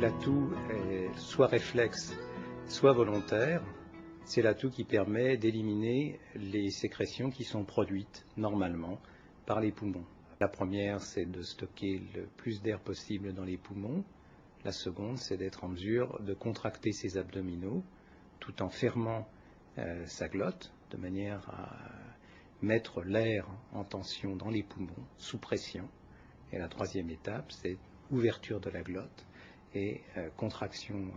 l'atout est soit réflexe, soit volontaire. C'est l'atout qui permet d'éliminer les sécrétions qui sont produites normalement par les poumons. La première, c'est de stocker le plus d'air possible dans les poumons. La seconde, c'est d'être en mesure de contracter ses abdominaux tout en fermant sa glotte, de manière à mettre l'air en tension dans les poumons, sous pression. Et la troisième étape, c'est ouverture de la glotte et contraction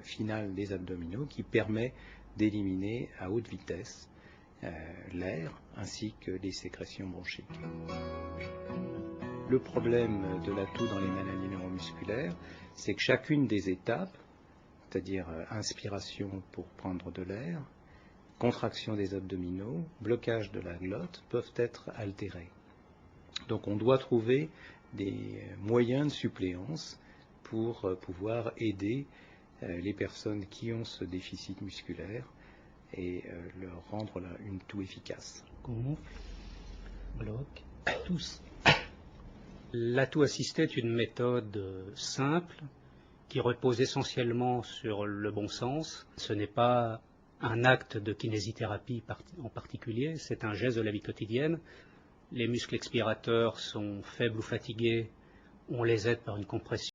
finale des abdominaux qui permet d'éliminer à haute vitesse l'air ainsi que les sécrétions bronchiques. Le problème de l'atout dans les maladies neuromusculaires, c'est que chacune des étapes, c'est-à-dire inspiration pour prendre de l'air, contraction des abdominaux, blocage de la glotte, peuvent être altérées. Donc on doit trouver des moyens de suppléance pour pouvoir aider les personnes qui ont ce déficit musculaire et leur rendre une toux efficace. Gonfle, bloque, tousse. L'atout assisté est une méthode simple qui repose essentiellement sur le bon sens. Ce n'est pas un acte de kinésithérapie en particulier, c'est un geste de la vie quotidienne. Les muscles expirateurs sont faibles ou fatigués, on les aide par une compression.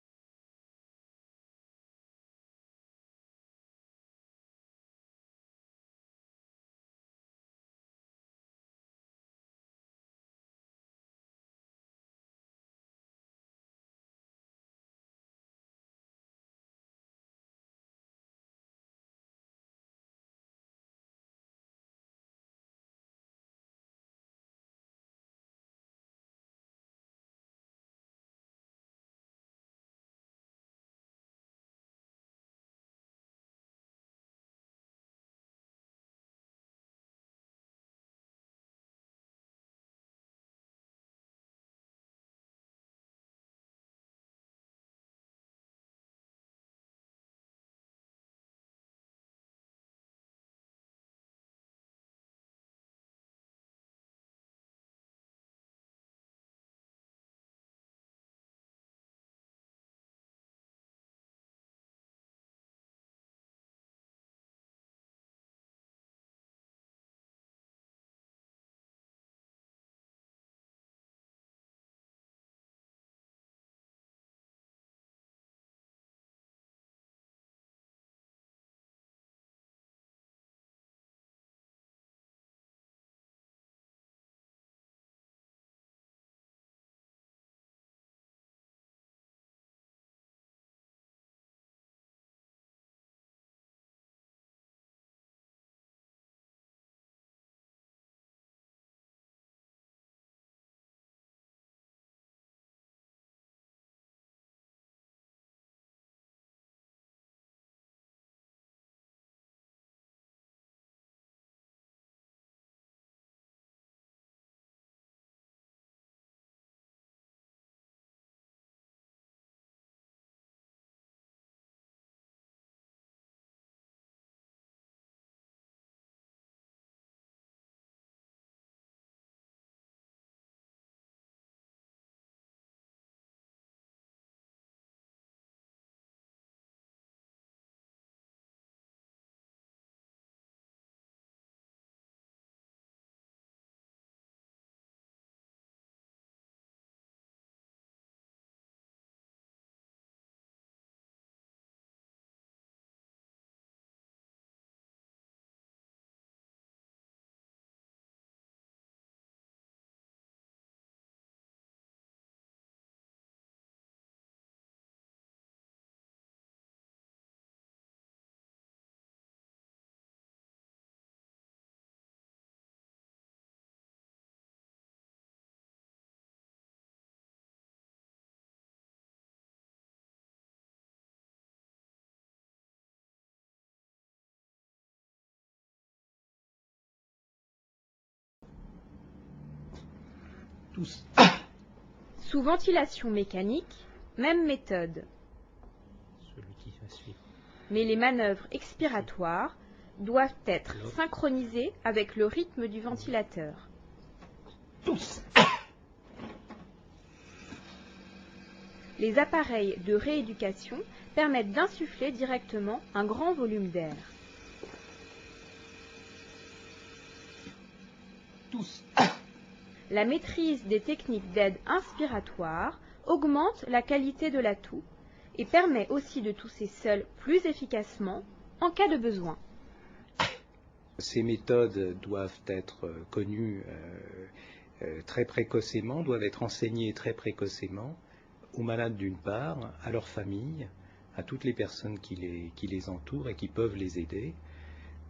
Tousse. Sous ventilation mécanique, même méthode. Celui qui va suivre. Mais les manœuvres expiratoires doivent être synchronisées avec le rythme du ventilateur. Tousse. Les appareils de rééducation permettent d'insuffler directement un grand volume d'air. Tous. La maîtrise des techniques d'aide inspiratoire augmente la qualité de la toux et permet aussi de tousser seul plus efficacement en cas de besoin. Ces méthodes doivent être connues très précocement, doivent être enseignées très précocement aux malades d'une part, à leur famille, à toutes les personnes qui les entourent et qui peuvent les aider,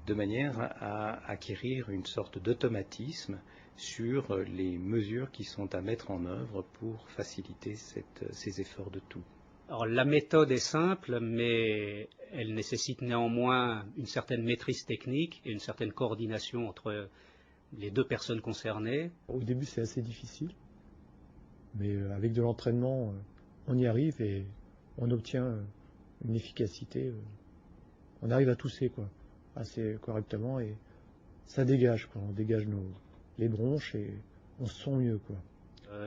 de manière à acquérir une sorte d'automatisme sur les mesures qui sont à mettre en œuvre pour faciliter ces efforts de toux. Alors, la méthode est simple, mais elle nécessite néanmoins une certaine maîtrise technique et une certaine coordination entre les deux personnes concernées. Au début, c'est assez difficile, mais avec de l'entraînement, on y arrive et on obtient une efficacité. On arrive à tousser assez correctement et ça dégage. On dégage les bronches et on se sent mieux.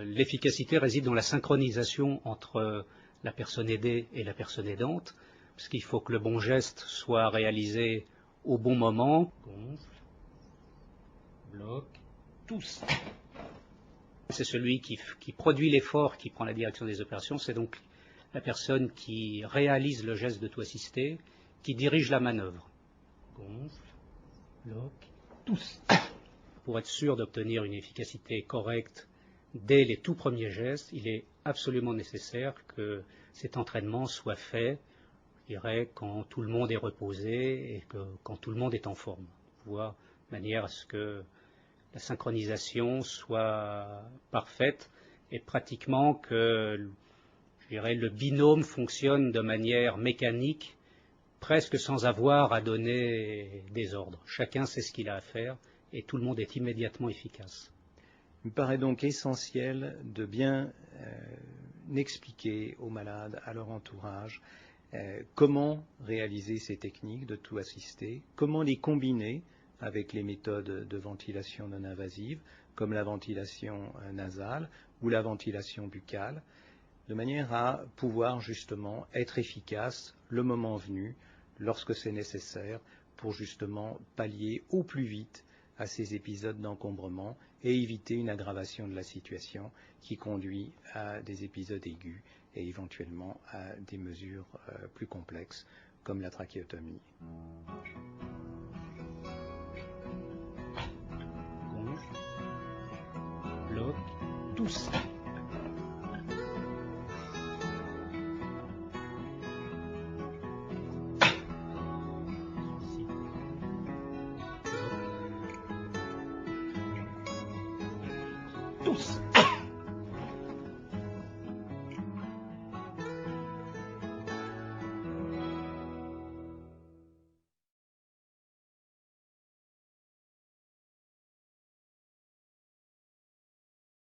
L'efficacité réside dans la synchronisation entre la personne aidée et la personne aidante, parce qu'il faut que le bon geste soit réalisé au bon moment. Gonfle, bloque, tousse. C'est celui qui produit l'effort qui prend la direction des opérations, c'est donc la personne qui réalise le geste de toux assisté, qui dirige la manœuvre. Gonfle, bloque, tousse. Pour être sûr d'obtenir une efficacité correcte dès les tout premiers gestes, il est absolument nécessaire que cet entraînement soit fait, je dirais, quand tout le monde est reposé et quand tout le monde est en forme, de manière à ce que la synchronisation soit parfaite et pratiquement que, je dirais, le binôme fonctionne de manière mécanique, presque sans avoir à donner des ordres. Chacun sait ce qu'il a à faire et tout le monde est immédiatement efficace. Il me paraît donc essentiel de bien expliquer aux malades, à leur entourage, comment réaliser ces techniques de toux assisté, comment les combiner avec les méthodes de ventilation non invasive, comme la ventilation nasale ou la ventilation buccale, de manière à pouvoir justement être efficace le moment venu, lorsque c'est nécessaire, pour justement pallier au plus vite à ces épisodes d'encombrement et éviter une aggravation de la situation qui conduit à des épisodes aigus et éventuellement à des mesures plus complexes comme la trachéotomie. Gonfle, bloque, tousse.